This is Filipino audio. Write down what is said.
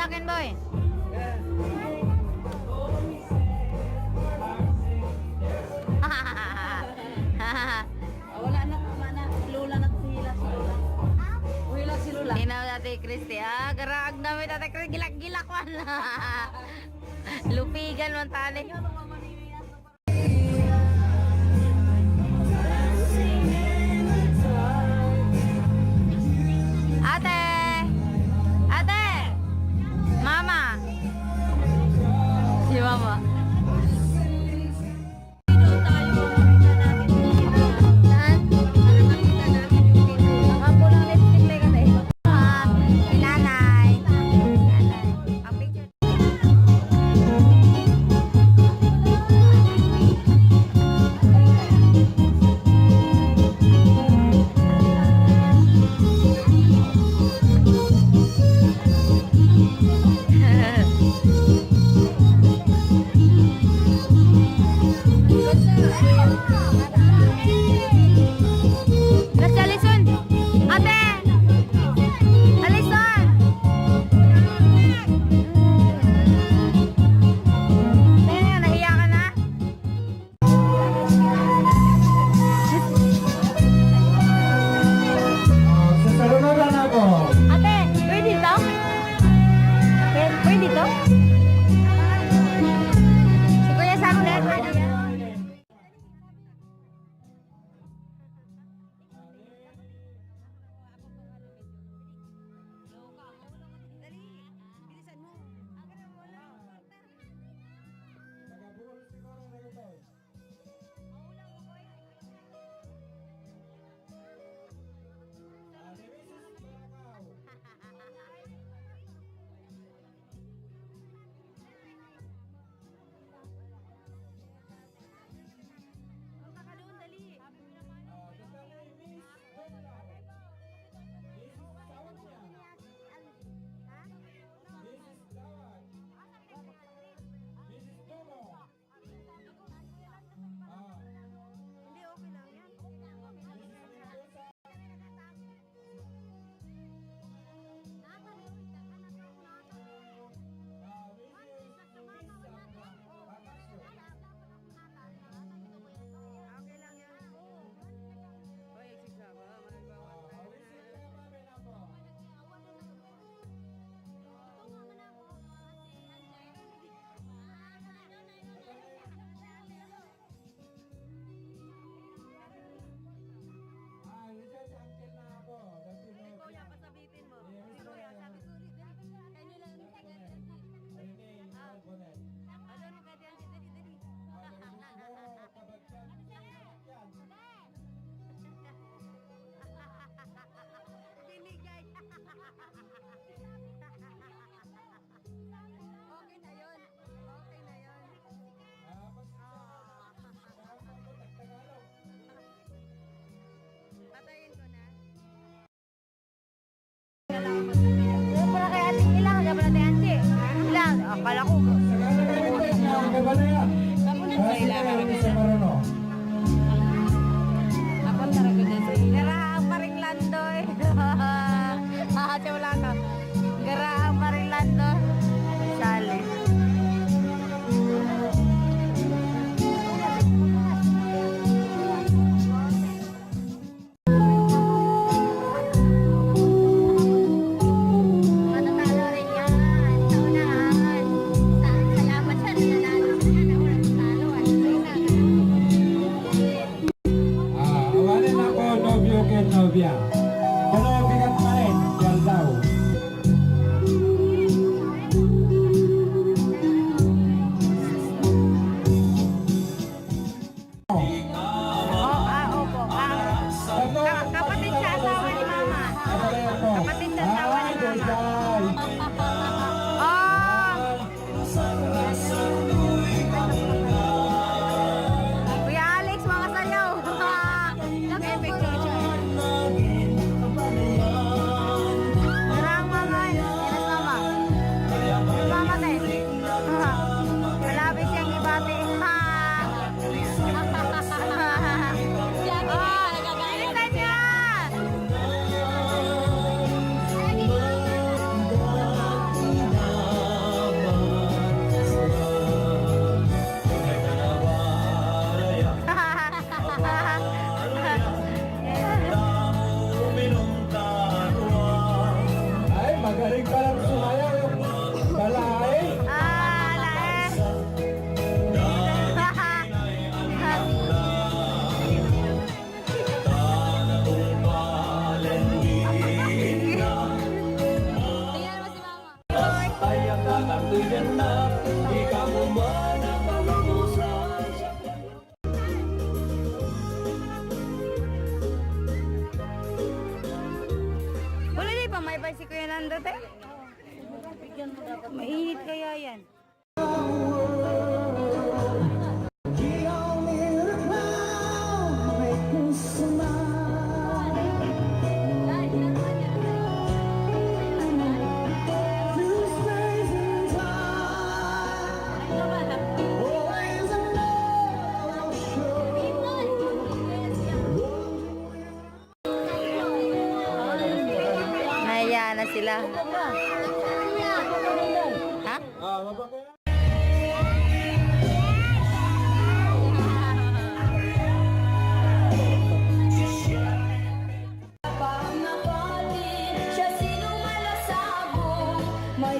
akin, boy. Wala na, Lula na hila si Lula. Hila si Lula. Tinaw Ate Christy. Garaag namin Ate Christy. Gilak-gilak man. Lupigan man tani. Ate! Ate! Mama! Si Mama. Saan? Nakapulang lipstick na kasi. Si nanay. Ang picture. Nasa Alison! Ate! Alison! Tingnan, nahiya ka na? Sa salunuran ako. Ate, pwede dito? Pwede dito? Si Kuya Sam din, pwede yan? Para kay Ate ilang, hanggang pala Ate Angie. Ilang, akala ko. Garaang pa rin lando eh. Ate wala ka. Garaang pa rin lando. Sali. Matatalo rin yan. Sa unahan. Salamat sa nanalo. Sana walang talo. Ano ganap, di ka mo man ang palubusan sa Wala di pa may si Kuya Nando, te? Mainit kaya yan. The only reply make me smile. Through space and time, always a love Naya na sila. Ha? Pang napatin siya sino malasabong may